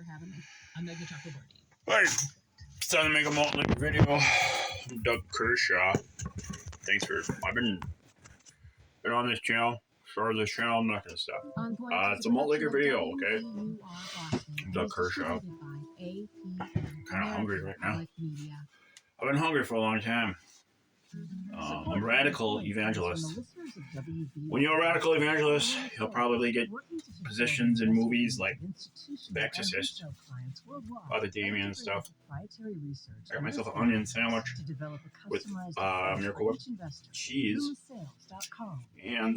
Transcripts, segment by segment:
for having me. I'm Megan Chocolate Birdie. Hey, it's time to make a Malt liquor video. I'm Doug Kershaw. Thanks for. I've been on this channel. Started this channel. I'm not gonna stop. It's a Malt liquor video, okay? I'm Doug Kershaw. I'm kind of hungry right now. I've been hungry for a long time. I'm a radical evangelist. When you're a radical evangelist, you'll probably get positions in movies like The Exorcist, Father Damien and stuff. I got myself an onion sandwich with Miracle Whip cheese and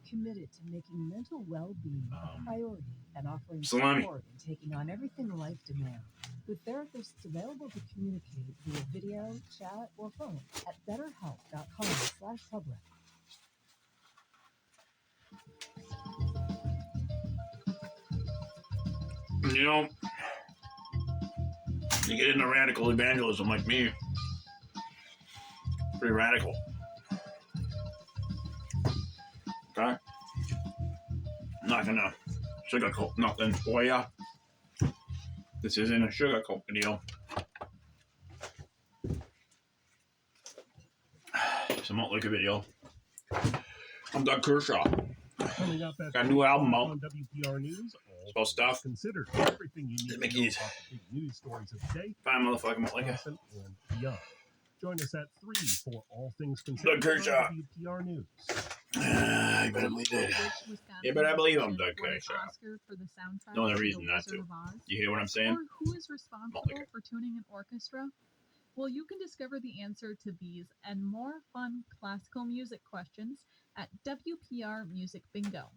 committed to making mental well-being a priority and offering salami. support in taking on everything life demands. With therapists available to communicate via video, chat, or phone at betterhelp.com/public. You know, you get into radical evangelism like me, pretty radical. Okay? I'm not gonna sugarcoat nothing for ya. This isn't a sugarcoat video. It's a Malt liquor video. I'm Doug Kershaw. Coming up at got a new album out. on WPR News. All stuff. Considered everything you need to know Mickey's. about the big news stories of the day. Fine motherfucking Malt liquor. And beyond. Join us at 3 for all things considered. Doug Kershaw. On WPR News. You better believe it. You better believe I'm Doug Kershaw. No other reason not to. You hear what I'm saying? Or who is responsible for tuning an orchestra? Well, you can discover the answer to these and more fun classical music questions at WPR Music Bingo.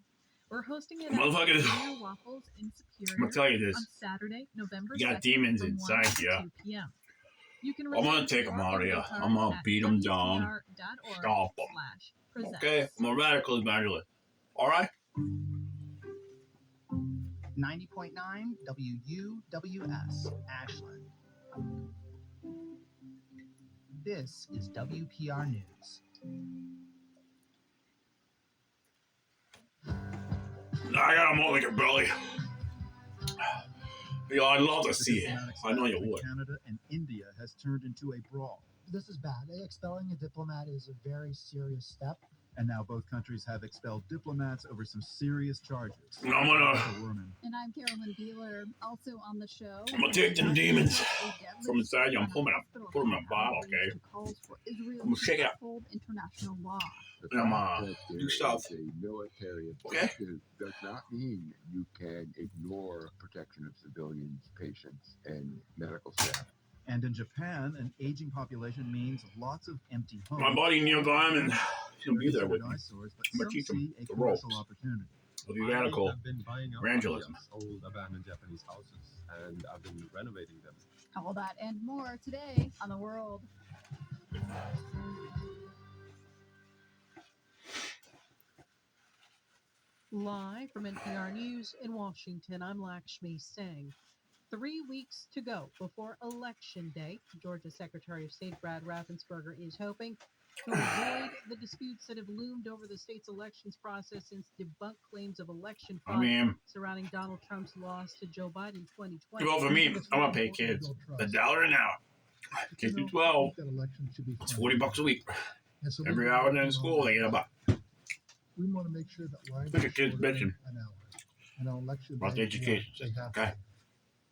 We're hosting it at Motherfuckers. Waffles in Superior I'm gonna tell you this. on Saturday, November You got 2nd demons from 1 inside to you. 2 p.m. You can I'm gonna take them out of you. I'm gonna beat them down. Stomp them. Okay? I'm a radical evangelist. Alright? 90.9 WUWS, Ashland. This is WPR News. I got a Malt liquor belly. Yo, I'd love to see it. I know you would. Canada and India has turned into a brawl. This is bad. Expelling a diplomat is a very serious step. And now both countries have expelled diplomats over some serious charges. And I'm gonna And I'm Carolyn Beeler, also on the show. I'm gonna take them demons from inside you. I'm put them in a bottle, okay? I'm gonna shake it up. International law. And I'm do stuff. Military Okay? does not mean you can ignore protection of civilians, patients, and medical staff. And in Japan, an aging population means lots of empty homes. My buddy Neil Diamond, he'll be there with me. Eyesores, but I'm gonna some teach him see a the ropes commercial opportunity. of radical I've been buying up evangelism. old abandoned Japanese houses, and I've been renovating them. All that and more today on The World. Live from NPR News in Washington, I'm Lakshmi Singh. 3 weeks to go before Election Day. Georgia Secretary of State Brad Raffensperger is hoping to avoid the disputes that have loomed over the state's elections process since debunked claims of election fraud surrounding Donald Trump's loss to Joe Biden in 2020. You vote for me, I'm gonna pay kids $1 an hour. K through 12, it's $40 a week. Every hour they're in school, they get $1. We want to make sure that Look at kids bitching election about the education. Okay.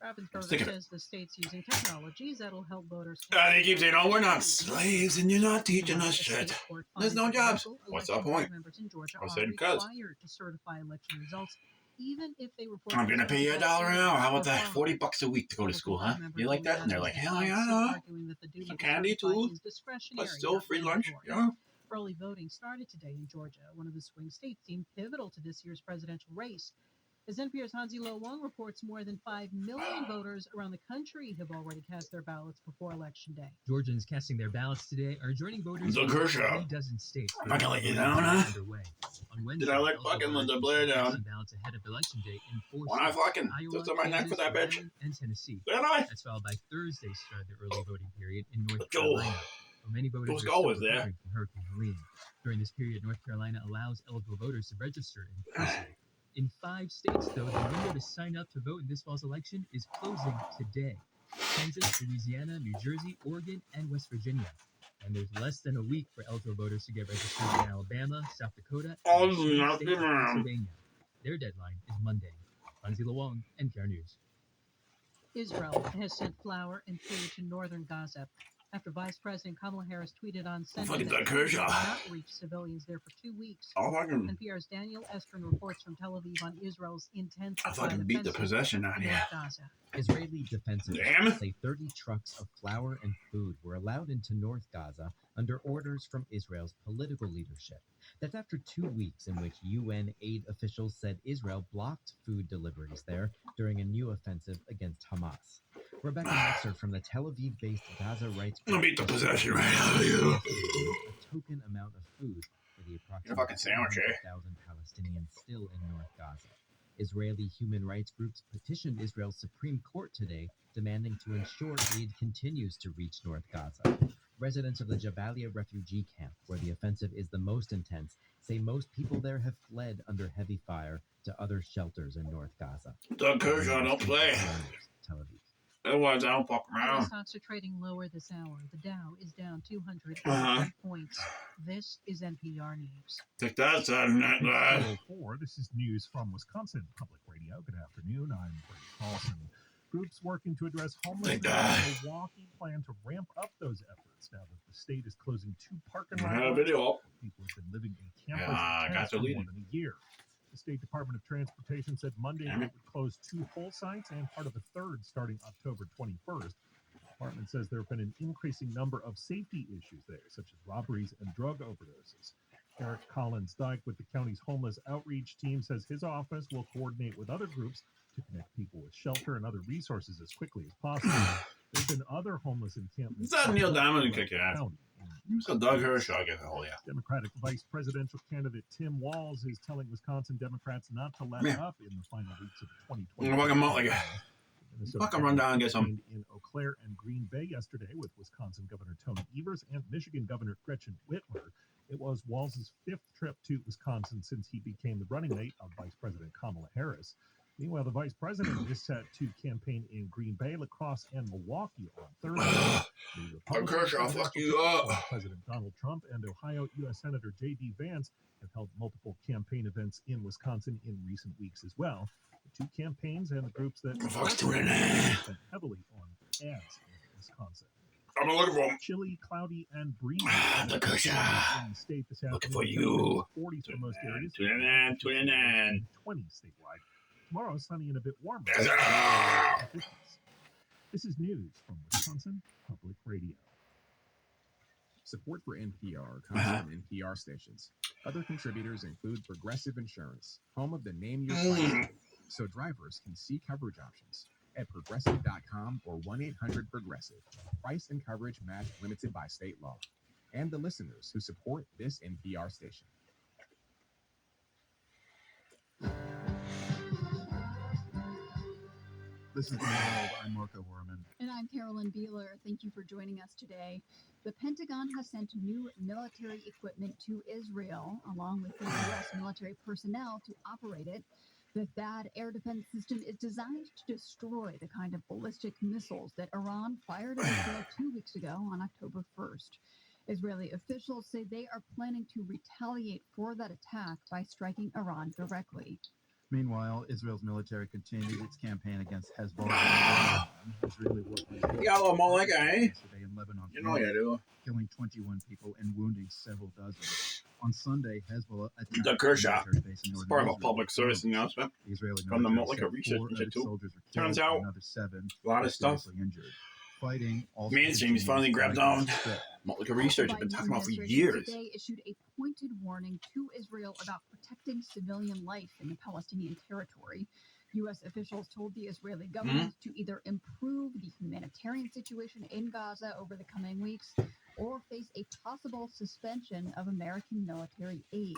Raffensperger says the state's using technologies that'll help voters. They keep saying, "Oh, we're not slaves, and you're not teaching us shit. There's no jobs." What's the point? I said, "Cuz to certify election results, even if they report I'm gonna pay you $1 an hour. How about that? $40 a week to go to school, huh? You like that?" And they're like, "Hell yeah, some candy too, but still free lunch, yeah." Early voting started today in Georgia, one of the swing states deemed pivotal to this year's presidential race. As NPR's Hansi Lo Wong reports, more than 5 million voters around the country have already cast their ballots before Election Day. Georgians casting their ballots today are joining voters in a dozen states. I'm not gonna let you down, huh? On Wednesday, did I let fucking Linda Blair down? Ballots ahead of Election Day in 4 when I fucking Iowa, stood on my neck for that bitch. And Tennessee. Did I? That's followed by Thursday's start of the early voting period in North Carolina. Where many voters are still recovering from Hurricane Helene. During this period, North Carolina allows eligible voters to register in person. In 5 states, though, the window to sign up to vote in this fall's election is closing today. Kansas, Louisiana, New Jersey, Oregon, and West Virginia. And there's less than a week for eligible voters to get registered in Alabama, South Dakota, and the state of Pennsylvania. Their deadline is Monday. Lindsay Lewong, NPR News. Israel has sent flour and food to northern Gaza after Vice President Kamala Harris tweeted on Sunday that Kershaw. will not reach civilians there for 2 weeks. NPR's Daniel Estrin reports from Tel Aviv on Israel's intensified beat the offensive possession out in of you. North Gaza. Israeli defense officials say 30 trucks of flour and food were allowed into North Gaza under orders from Israel's political leadership. That's after 2 weeks in which UN aid officials said Israel blocked food deliveries there during a new offensive against Hamas. Rebecca Mexer from the Tel Aviv-based Gaza rights group beat the possession right out of you. A token amount of food for the approximately 100,000 Palestinians still in North Gaza. Israeli human rights groups petitioned Israel's Supreme Court today, demanding to ensure aid continues to reach North Gaza. Residents of the Jabalia refugee camp, where the offensive is the most intense, say most people there have fled under heavy fire to other shelters in North Gaza. Doug Kershaw, don't play. Tel Aviv. Otherwise, I don't fuck Oil around. stocks are trading lower this hour. The Dow is down 200 points. This is NPR News. Take that, Saturday Night Live. 404. This is news from Wisconsin Public Radio. Good afternoon. I'm Brady Paulson. Groups working to address homelessness in Milwaukee plan to ramp up those efforts now that the state is closing 2 parking lots. People have been living in campus for more than a year. The State Department of Transportation said Monday it would close 2 whole sites and part of a third starting October 21st. The department says there have been an increasing number of safety issues there, such as robberies and drug overdoses. Eric Collins Dyke with the county's homeless outreach team says his office will coordinate with other groups to connect people with shelter and other resources as quickly as possible. There have been other homeless encampments. Is that Neil Diamond and kick your ass? So Doug Kershaw, get a hold of you. Democratic vice presidential candidate Tim Walz is telling Wisconsin Democrats not to let up in the final weeks of the 2020. Fucking run down and get some. In Eau Claire and Green Bay yesterday with Wisconsin Governor Tony Evers and Michigan Governor Gretchen Whitmer. It was Walz's 5th trip to Wisconsin since he became the running mate of Vice President Kamala Harris. Meanwhile, the vice president is set to campaign in Green Bay, La Crosse, and Milwaukee on Thursday. Kershaw, fuck you up. President Donald Trump and Ohio U.S. Senator J.D. Vance have held multiple campaign events in Wisconsin in recent weeks as well. The 2 campaigns and the groups that spent heavily on ads in Wisconsin. I'm looking for him. Chilly, cloudy, and breezy. The Kershaw. In the state this afternoon. Looking for you. 40 for most areas. 29. 20 statewide. Tomorrow, sunny and a bit warmer. This is news from Wisconsin Public Radio. Support for NPR comes from NPR stations. Other contributors include Progressive Insurance, home of the Name Your Price, so drivers can see coverage options at progressive.com or 1-800-PROGRESSIVE. Price and coverage match limited by state law. And the listeners who support this NPR station. This is the World. I'm Marco Werman. And I'm Carolyn Beeler. Thank you for joining us today. The Pentagon has sent new military equipment to Israel, along with the U.S. military personnel to operate it. The THAAD air defense system is designed to destroy the kind of ballistic missiles that Iran fired at Israel 2 weeks ago on October 1st. Israeli officials say they are planning to retaliate for that attack by striking Iran directly. Meanwhile, Israel's military continued its campaign against Hezbollah. Israeli You got a little more like yesterday in Lebanon, You know you do. killing 21 people and wounding several dozen. On Sunday, Hezbollah attacked Doug Kershaw. the military base in It's northern part of a Israel. public service announcement The Israeli from the military Malt said Research 4 of its Institute. soldiers were killed Turns and out, another 7 a lot were of stuff. seriously injured. Fighting also Mainstream's finally grabbed on. Malt Research has been talking about for years. Today issued a pointed warning to Israel about protecting civilian life in the Palestinian territory. U.S. officials told the Israeli government to either improve the humanitarian situation in Gaza over the coming weeks or face a possible suspension of American military aid.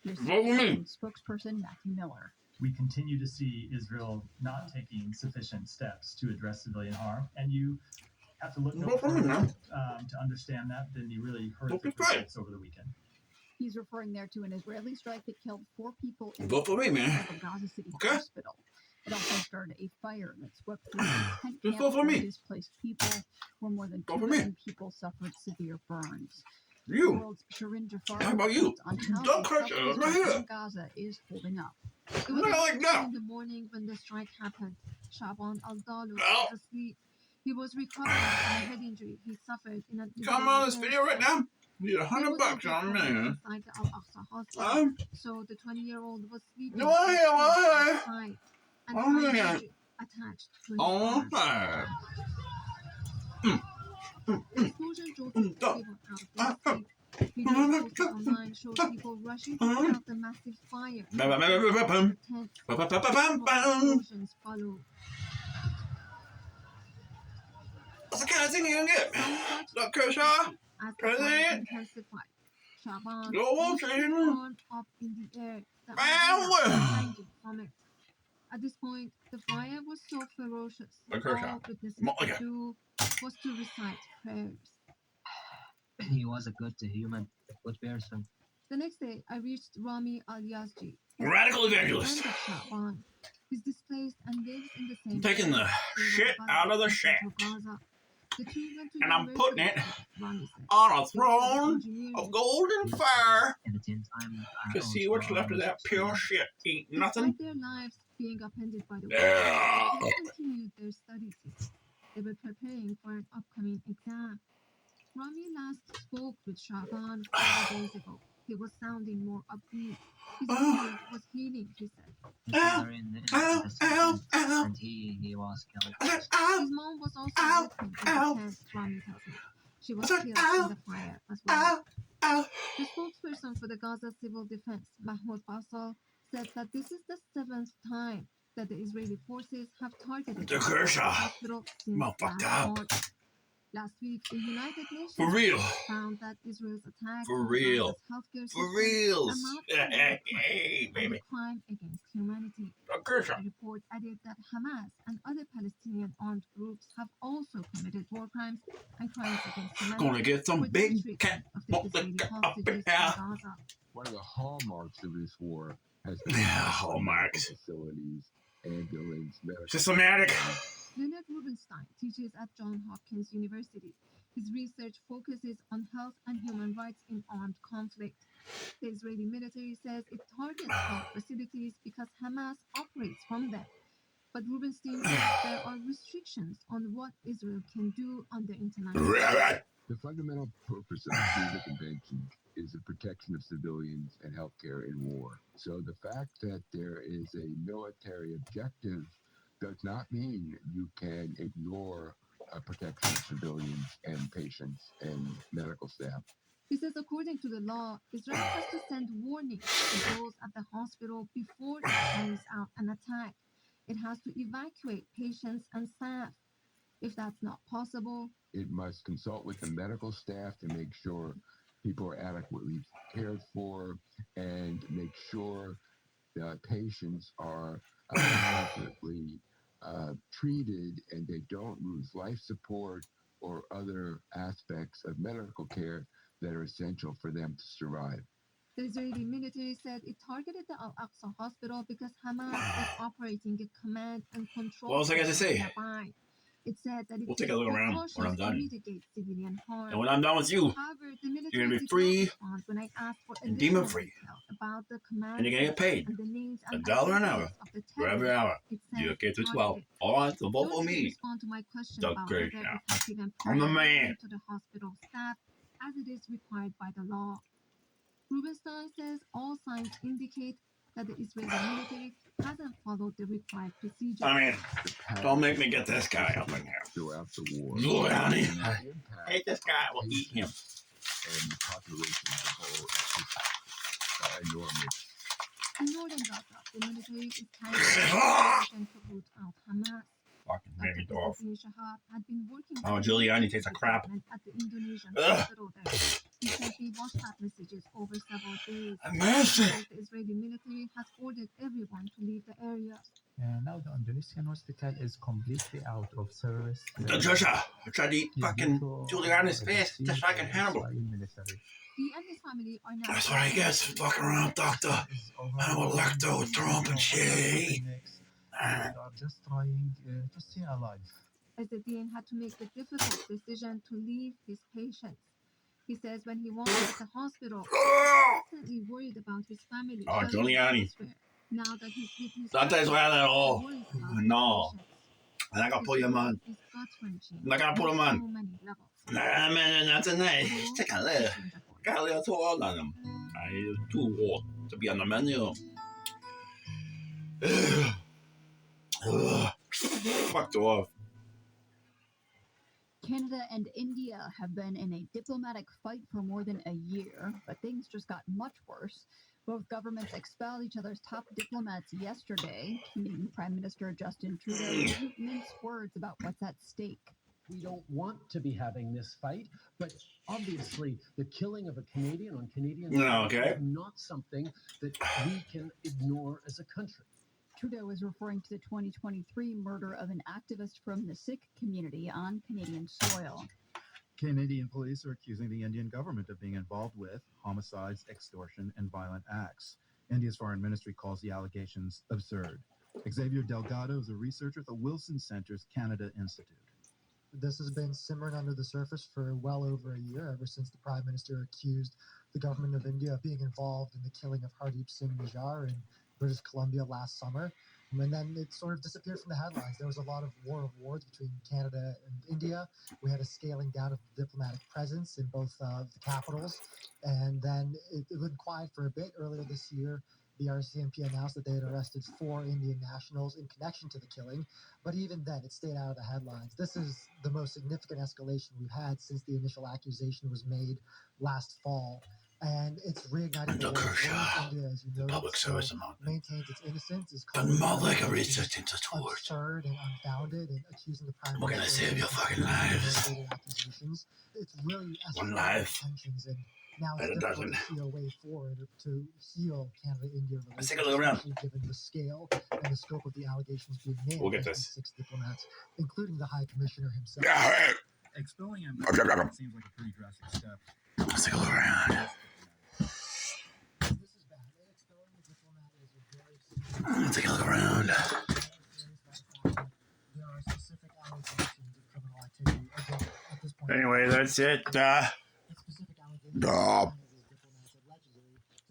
Here's spokesperson Matthew Miller. We continue to see Israel not taking sufficient steps to address civilian harm, and you have to look no further to understand that than the really horrific results over the weekend. He's referring there to an Israeli strike that killed 4 people in Vote for me, man. the Gaza City Okay. hospital. It also started a fire that swept through a tent Just camp vote for where me. displaced people, where more than Vote 2 for me. million people suffered severe burns. The You. world's Shirin Jafar How about you? reports on how Don't the crush it. healthcare Right system here. in Gaza is holding up. It Look was at like 2 that. in the morning when the strike happened. Shaban Al-Dalu Well. was asleep. He was recovering from a head injury he suffered in an Come on this video right now. You get $100 on me. inside the Al-Aqsa hospital. So the 20-year-old was sleeping No, I am. outside and Oh, had yeah. injury attached to his Oh, arm. my. The explosion jolted everyone out of their sleep. Videos posted online showed people rushing to put out the massive fire. The explosions followed. That's the kind of thing you can get. Look, Kershaw. As the fire President. intensified, Shaban Go lifted his watching. arm up in the air. The idea hanging from it. At this point, the fire was so ferocious that all witnesses could do was to recite prayers. He was a good human, good person. The next day, I reached Rami Al-Yazji. Radical evangelist. Shaban. He's displaced and lives in the same Taking the shit out of the shit. And I'm putting it on a throne of golden fire to see what's left of that pure shit. Ain't nothing. Despite their lives being upended by the Yeah. war, they continued their studies. They were preparing for an upcoming exam. Rami last spoke with Shaban 4 days ago. He was sounding more upbeat. His wound was healing, he said. And he was killed. His mom was also with him in the tent, Rami tells me. She was killed in the fire as well. The spokesperson for the Gaza Civil Defense, Mahmoud Faisal, said that this is the 7th time that the Israeli forces have targeted The Kershaw. hospital since Fucked last up. March. Last week, the United Nations For real. found that Israel's attack For on real. Gaza's healthcare For system real. amount to war Hey, crimes and baby. a crime against humanity. Kershaw. The report added that Hamas and other Palestinian armed groups have also committed war crimes and crimes against humanity. Gonna get some for the big mistreatment cat of the Israeli hostages in Gaza. One of the hallmarks of this war has been hallmarks. Facilities, ambulance, medical. Systematic. Leonard Rubenstein teaches at Johns Hopkins University. His research focuses on health and human rights in armed conflict. The Israeli military says it targets health facilities because Hamas operates from them. But Rubenstein says there are restrictions on what Israel can do under international law. The fundamental purpose of the Geneva Convention is the protection of civilians and healthcare in war. So the fact that there is a military objective does not mean you can ignore protection of civilians and patients and medical staff. He says according to the law, Israel has to send warnings to those at the hospital before it carries out an attack. It has to evacuate patients and staff. If that's not possible, it must consult with the medical staff to make sure people are adequately cared for and make sure that patients are adequately treated and they don't lose life support or other aspects of medical care that are essential for them to survive. The Israeli military said it targeted the Al-Aqsa hospital because Hamas was operating a command and control What else I got to say? nearby. It said that it We'll take a look around when I'm done. mitigate civilian harm. And when I'm done with you, However, the military you're gonna be did free not respond when I asked for and demon additional free. details about the command And you're gonna get paid and the names and $1 an hour activities of the for every terrorists hour. it said You get to targeted. 12. All right, so vote Nor for did it me. respond to my question Doug about whether Kershaw. it has given I'm the priority man. to the hospital staff as it is required by the law. Rubenstein says all signs indicate that the Israeli military hasn't followed the required procedures. I mean, don't make me get this guy up in here. Throughout the war, Look, honey. I hate this guy. We'll eat him. And the population as a whole is enormous. In northern Gaza, the military is carrying out to root out Hamas. Fucking baby Dr. dog. Izzat Shahab had been working Oh, with Giuliani takes a crap. at the Indonesian Ugh. hospital there. He sent me WhatsApp messages over several days. Mercy. The Israeli military has ordered everyone to leave the area. Now the Indonesian hospital is completely out of service. Joshua, I tried to eat fucking Julian on his face. Just fucking Hannibal. He and his family are now. That's what I guess for fucking around, doctor. Hannibal Lecter, Trump and shit. They are just trying to stay alive. Dean had to make the difficult decision to leave his patients. He says when he was at the hospital, he was constantly worried about his family. Oh, Giuliani. Now that he's with his Not as well at all. worries about No. his I'm not gonna put him on. patients. His gut-wrenching I'm not gonna put him on on. so many levels. Nah, man, not tonight. Just take a little. Got a little too old on him. I'm too old to be on the menu. Fucked off. Canada and India have been in a diplomatic fight for more than a year, but things just got much worse. Both governments expelled each other's top diplomats yesterday. Canadian Prime Minister Justin Trudeau didn't mince words about what's at stake. We don't want to be having this fight, but obviously the killing of a Canadian on Canadian soil is not something that we can ignore as a country. Trudeau is referring to the 2023 murder of an activist from the Sikh community on Canadian soil. Canadian police are accusing the Indian government of being involved with homicides, extortion, and violent acts. India's foreign ministry calls the allegations absurd. Xavier Delgado is a researcher at the Wilson Center's Canada Institute. This has been simmering under the surface for well over a year, ever since the Prime Minister accused the government of India of being involved in the killing of Hardeep Singh Nijjar in British Columbia last summer. And then it sort of disappeared from the headlines. There was a lot of war of words between Canada and India. We had a scaling down of the diplomatic presence in both the capitals. And then it went quiet for a bit. Earlier this year, the RCMP announced that they had arrested 4 Indian nationals in connection to the killing. But even then, it stayed out of the headlines. This is the most significant escalation we've had since the initial accusation was made last fall. And it's reigniting the war. India, as you know, Public service maintains its innocence. Is Malt like a research into towards. Absurd and unfounded, and accusing the Prime We're gonna Minister save your fucking lives. Accusations. It's really One life. tensions, and now And it's it difficult doesn't. to see a way forward to heal Canada-India relations. Let's take a look around. Especially given the scale and the scope of the allegations being made We'll get against this. 6 diplomats, including the High Commissioner himself. Expelling him seems like a pretty drastic step. Let's take a look around. Let's take a look around. There are specific allegations of criminal activity. Again, at this point, Anyway, that's it.